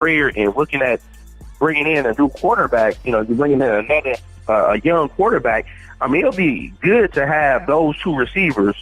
career and looking at bringing in a new quarterback, you're bringing in another a young quarterback. I mean, it'll be good to have those two receivers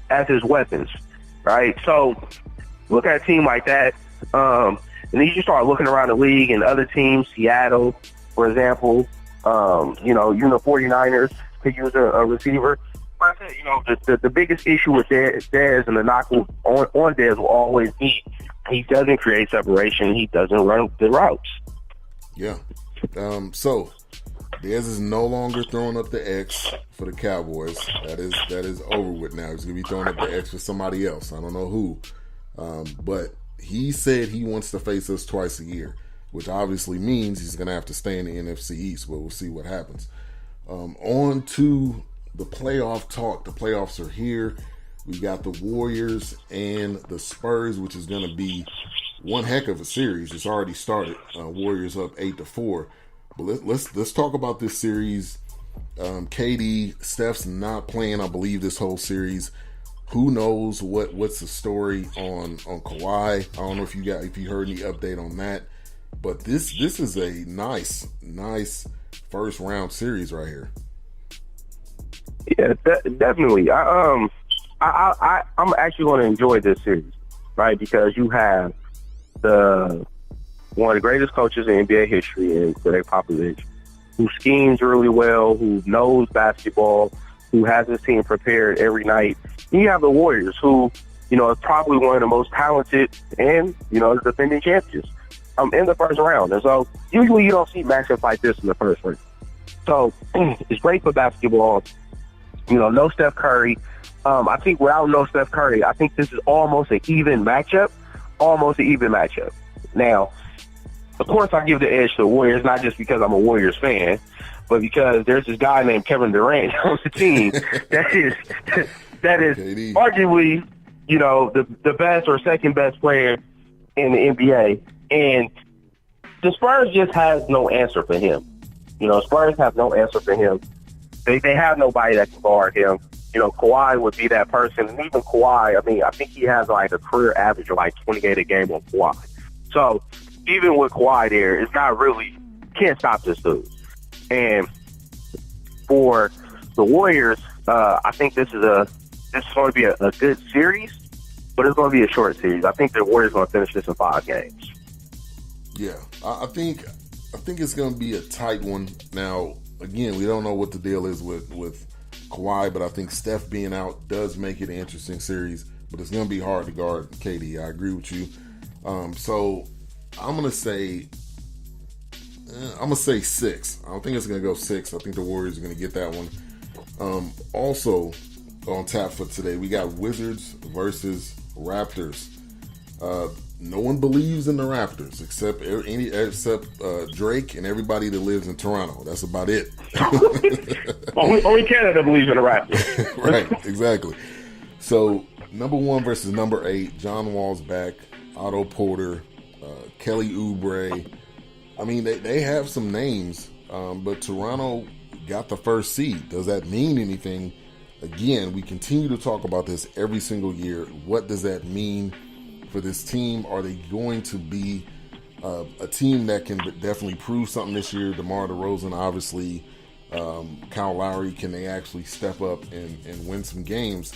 as his weapons, right? So look at a team like that. And then you start looking around the league and other teams, Seattle, for example, the 49ers could use a receiver. But I said, the biggest issue with Dez and the knock on Dez will always be he doesn't create separation. He doesn't run the routes. Yeah. So Dez is no longer throwing up the X for the Cowboys. That is over with now. He's going to be throwing up the X for somebody else. I don't know who. But he said he wants to face us twice a year, which obviously means he's going to have to stay in the NFC East, but we'll see what happens. On to the playoff talk. The playoffs are here. We got the Warriors and the Spurs, which is going to be one heck of a series. It's already started. Warriors up 8-4. But let's talk about this series. KD, Steph's not playing, I believe, this whole series. Who knows what's the story on Kawhi? I don't know if you heard any update on that. But this is a nice first round series right here. Yeah, definitely. I'm actually going to enjoy this series, right? Because you have one of the greatest coaches in NBA history in Greg Popovich, who schemes really well, who knows basketball, who has his team prepared every night. And you have the Warriors, who, is probably one of the most talented and, the defending champions in the first round. And so usually you don't see matchups like this in the first round. So it's great for basketball. No Steph Curry. I think without no Steph Curry, I think this is almost an even matchup. Now, of course, I give the edge to the Warriors, not just because I'm a Warriors fan, but because there's this guy named Kevin Durant on the team that is KD. Arguably, the best or second best player in the NBA. And the Spurs just has no answer for him. Spurs have no answer for him. They have nobody that can guard him. Kawhi would be that person. And even Kawhi, I think he has like a career average of like 28 a game on Kawhi. So even with Kawhi there, it's not really, can't stop this dude. And for the Warriors, I think this is going to be a good series, but it's going to be a short series. I think the Warriors are going to finish this in 5 games. Yeah, I think it's going to be a tight one. Now, again, we don't know what the deal is with Kawhi, but I think Steph being out does make it an interesting series, but it's going to be hard to guard KD. I agree with you. So I'm going to say 6. I don't think it's going to go 6. I think the Warriors are going to get that one. Also on tap for today, we got Wizards versus Raptors. No one believes in the Raptors except Drake and everybody that lives in Toronto. That's about it. only Canada believes in the Raptors. Right, exactly. So, number 1 versus number 8, John Wall's back, Otto Porter, Kelly Oubre. They have some names, but Toronto got the first seed. Does that mean anything? Again, we continue to talk about this every single year. What does that mean for this team? Are they going to be a team that can definitely prove something this year? DeMar DeRozan, obviously. Kyle Lowry, can they actually step up and win some games?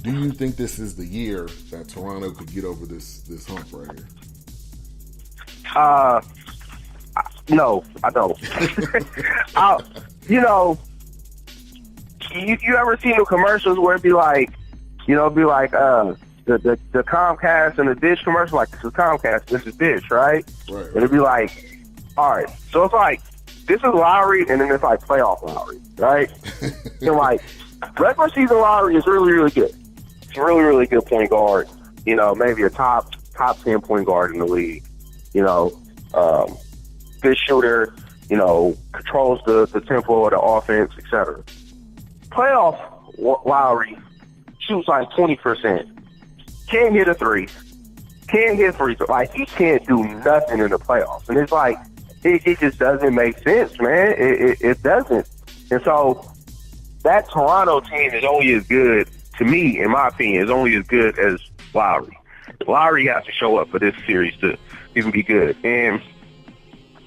Do you think this is the year that Toronto could get over this hump right here? No, I don't. You ever seen the commercials where it'd be like, the Comcast and the Dish commercial, like, this is Comcast, this is Dish, right? Right. And it'd be like, all right, so it's like, this is Lowry, and then it's like playoff Lowry, right? And like, regular season Lowry is really, really good. It's a really, really good point guard. Maybe a top 10 point guard in the league. Good shooter, controls the tempo of the offense, etc. Playoff Lowry shoots like 20%. Can't hit a 3. Can't hit free throws. Like, he can't do nothing in the playoffs. And it's like, it just doesn't make sense, man. It doesn't. And so that Toronto team is only as good, to me, in my opinion, is only as good as Lowry. Lowry has to show up for this series to even be good. And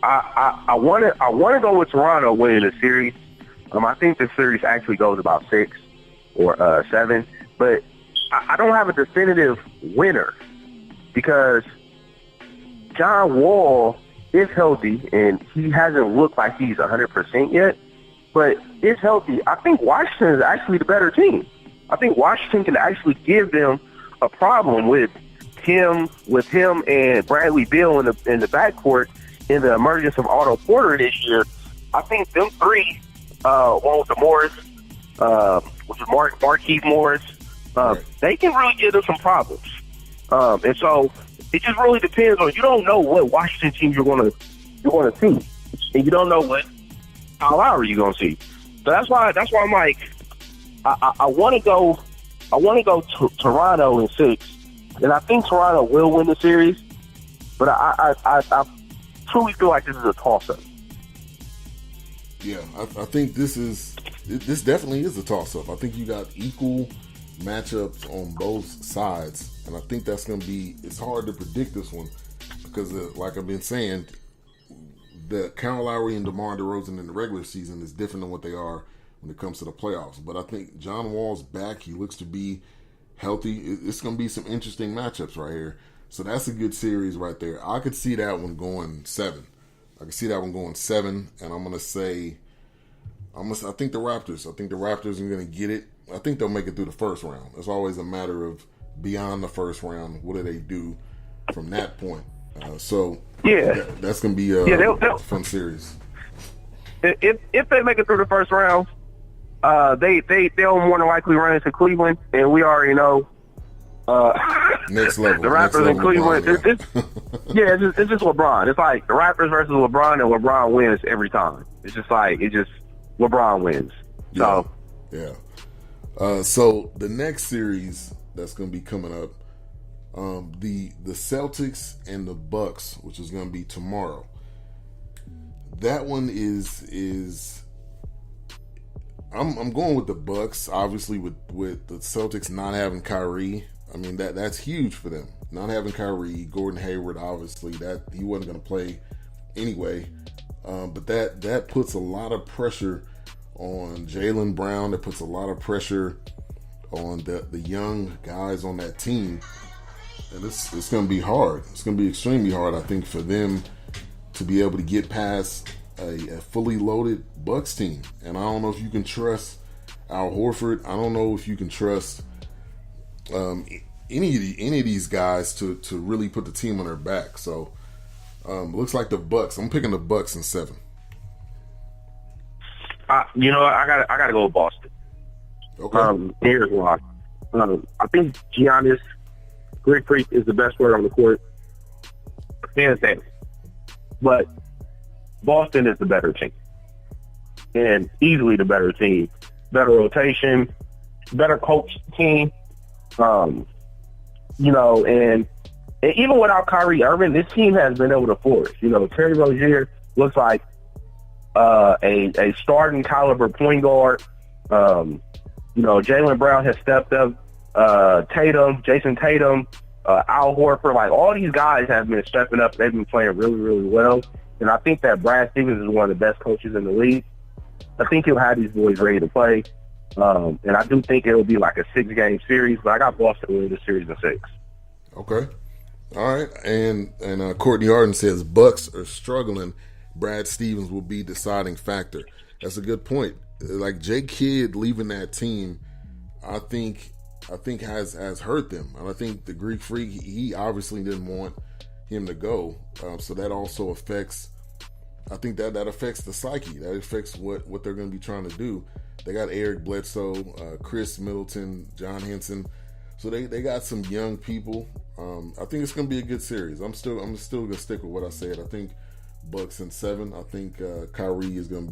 I want to go with Toronto winning the series. I think the series actually goes about 6 or 7, but I don't have a definitive winner because John Wall is healthy and he hasn't looked like he's 100% yet, but is healthy. I think Washington is actually the better team. I think Washington can actually give them a problem with him and Bradley Beal in the backcourt in the emergence of Otto Porter this year. I think them three, one with the Morris, which is Markieff Morris, they can really give them some problems. And so it just really depends on, you don't know what Washington team you're going to see, and you don't know what Kyle Lowry you're going to see. So that's why I'm like, I want to go to Toronto in 6, and I think Toronto will win the series, but I truly feel like this is a toss-up. Yeah, I think this definitely is a toss-up. I think you got equal matchups on both sides, and I think that's going to be, it's hard to predict this one because, like I've been saying, the Kyle Lowry and DeMar DeRozan in the regular season is different than what they are when it comes to the playoffs. But I think John Wall's back. He looks to be healthy. It's going to be some interesting matchups right here. So that's a good series right there. I could see that one going 7. And I'm going to say, I think the Raptors. I think the Raptors are going to get it. I think they'll make it through the first round. It's always a matter of beyond the first round. What do they do from that point? That's going to be a fun series. If they make it through the first round, they'll more than likely run into Cleveland, and we already know. Next level. The Raptors in Cleveland. LeBron, it's just LeBron. It's like the Raptors versus LeBron, and LeBron wins every time. It's just like LeBron wins. So yeah. So the next series that's going to be coming up, the Celtics and the Bucks, which is going to be tomorrow. That one is I'm going with the Bucks, obviously with the Celtics not having Kyrie. I mean that's huge for them. Not having Kyrie, Gordon Hayward, obviously that he wasn't going to play anyway. But that puts a lot of pressure on Jaylen Brown. That puts a lot of pressure on the young guys on that team. And it's going to be hard. It's going to be extremely hard, I think, for them to be able to get past a fully loaded Bucks team. And I don't know if you can trust Al Horford. I don't know if you can trust any of these guys to really put the team on their back. So looks like the Bucks. I'm picking the Bucks in 7. I gotta go with Boston. Okay. Here's why. I think Giannis Greek Freak is the best player on the court, hands down. But Boston is the better team, and easily the better team. Better rotation, better coach team. And even without Kyrie Irving, this team has been able to flourish. Terry Rozier looks like a starting caliber point guard. Jaylen Brown has stepped up. Jason Tatum, Al Horford, like all these guys have been stepping up. They've been playing really, really well. And I think that Brad Stevens is one of the best coaches in the league. I think he'll have these boys ready to play. And I do think it'll be like a 6-game series, but I got Boston winning the series in 6. Okay. All right. And Courtney Arden says Bucks are struggling. Brad Stevens will be deciding factor. That's a good point. Like Jay Kidd leaving that team, I think has hurt them. And I think the Greek Freak, he obviously didn't want him to go. So that also affects, I think that affects the psyche. That affects what they're going to be trying to do. They got Eric Bledsoe, Chris Middleton, John Henson. So they got some young people. I think it's going to be a good series. I'm still going to stick with what I said. I think Bucks in 7. I think Kyrie is going to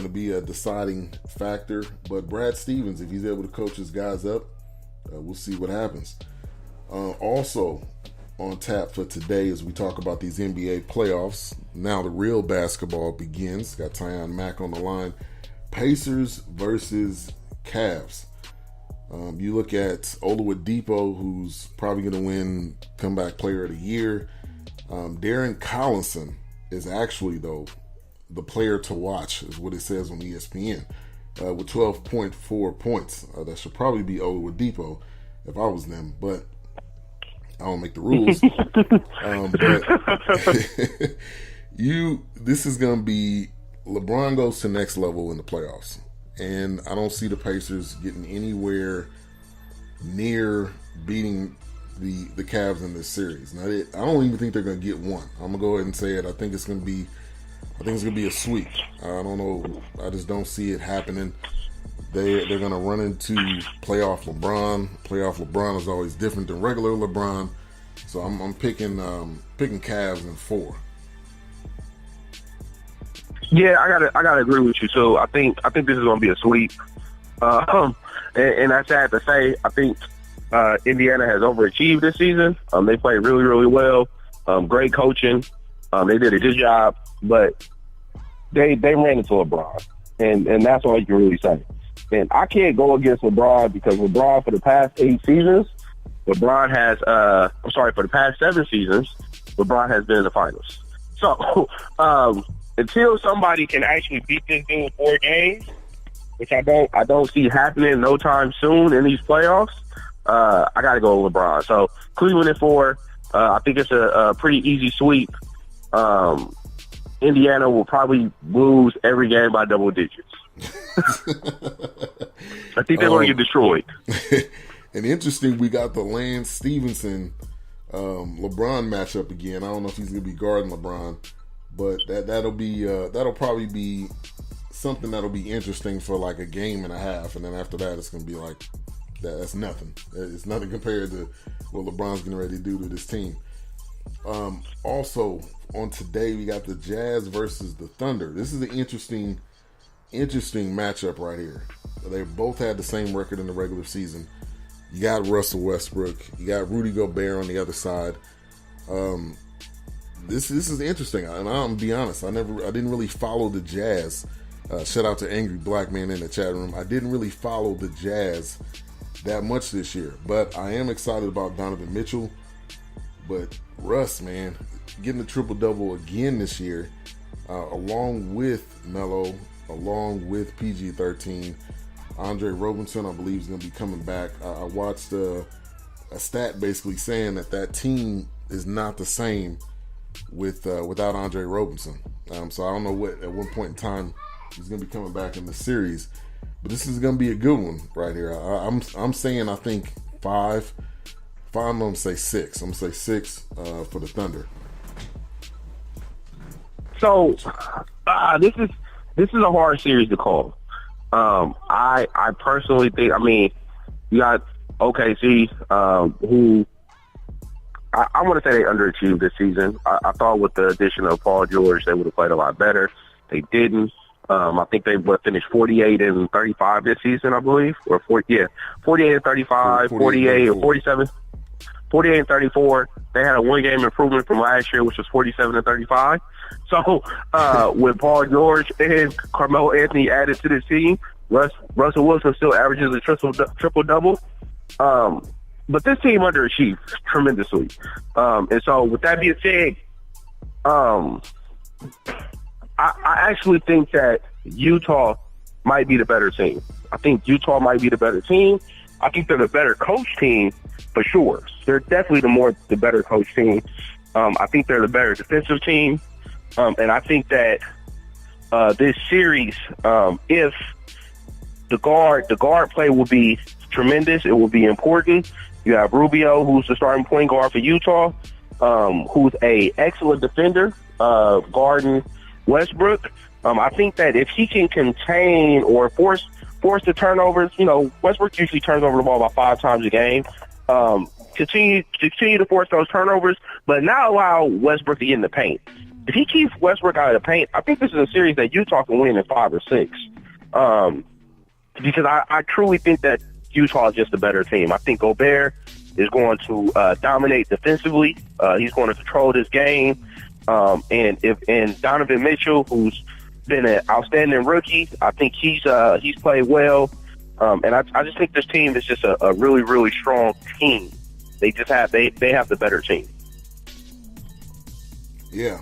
be a deciding factor. But Brad Stevens, if he's able to coach his guys up, we'll see what happens. Also on tap for today as we talk about these NBA playoffs. Now the real basketball begins. Got Tyjun Mack on the line. Pacers versus Cavs. You look at Oladipo, who's probably going to win Comeback Player of the Year. Darren Collinson is actually, though, the player to watch, is what it says on ESPN, with 12.4 points. That should probably be Oladipo if I was them, but I don't make the rules. But this is going to be, LeBron goes to next level in the playoffs. And I don't see the Pacers getting anywhere near beating the Cavs in this series. Now, I don't even think they're going to get one. I'm going to go ahead and say it. I think it's going to be a sweep. I don't know. I just don't see it happening. They're going to run into playoff LeBron. Playoff LeBron is always different than regular LeBron. So I'm picking Cavs in 4. Yeah, I gotta agree with you. So I think this is gonna be a sweep. And that's sad to say. I think Indiana has overachieved this season. They played really, really well. Great coaching. They did a good job, but they ran into LeBron, and that's all you can really say. And I can't go against LeBron because LeBron for the past 8 seasons, for the past 7 seasons, LeBron has been in the finals. So until somebody can actually beat this dude in 4 games, which I don't see happening no time soon in these playoffs, I got to go with LeBron. So Cleveland at 4. I think it's a pretty easy sweep. Indiana will probably lose every game by double digits. I think they're going to get destroyed. And interesting, we got the Lance Stevenson LeBron matchup again. I don't know if he's going to be guarding LeBron, but that'll probably be something that'll be interesting for like a game and a half, and then after that, it's going to be like that's nothing. It's nothing compared to what LeBron's getting ready to do to this team. Also, on today, we got the Jazz versus the Thunder. This is an interesting matchup right here. They both had the same record in the regular season. You got Russell Westbrook. You got Rudy Gobert on the other side. This is interesting, and I'm gonna be honest. I didn't really follow the Jazz. Shout out to Angry Black Man in the chat room. I didn't really follow the Jazz that much this year, but I am excited about Donovan Mitchell. But Russ, man, getting a triple-double again this year, along with Melo, along with PG-13. Andre Robinson, I believe, is going to be coming back. I watched a stat basically saying that team is not the same without Andre Robinson. So I don't know at what point in time he's going to be coming back in the series. But this is going to be a good one right here. I'm saying I think 5. I'm going to say 6. I'm going to say 6 for the Thunder. So this is a hard series to call. I personally think, you got OKC, who I want to say they underachieved this season. I thought with the addition of Paul George, they would have played a lot better. They didn't. I think they finished 48-35 this season, I believe, or 48-35, 48 or 47. 48-34. They had a 1-game improvement from last year, which was 47-35. So with Paul George and Carmelo Anthony added to the team, Russell Wilson still averages a triple-double. But this team underachieved tremendously. And so with that being said, I actually think that Utah might be the better team. I think Utah might be the better team. I think they're the better coach team for sure. They're definitely the better coach team. I think they're the better defensive team. And I think that this series, if the guard play will be tremendous, it will be important. You have Rubio, who's the starting point guard for Utah, who's a excellent defender, guarding Westbrook. I think that if he can contain or force the turnovers, Westbrook usually turns over the ball about 5 times a game. Continue to force those turnovers, but not allow Westbrook to get in the paint. If he keeps Westbrook out of the paint, I think this is a series that Utah can win in 5 or 6. Because I truly think that Utah is just a better team. I think Gobert is going to dominate defensively. He's going to control this game. And Donovan Mitchell, who's been an outstanding rookie, I think he's played well. And I just think this team is just a really, really strong team. They have the better team. Yeah.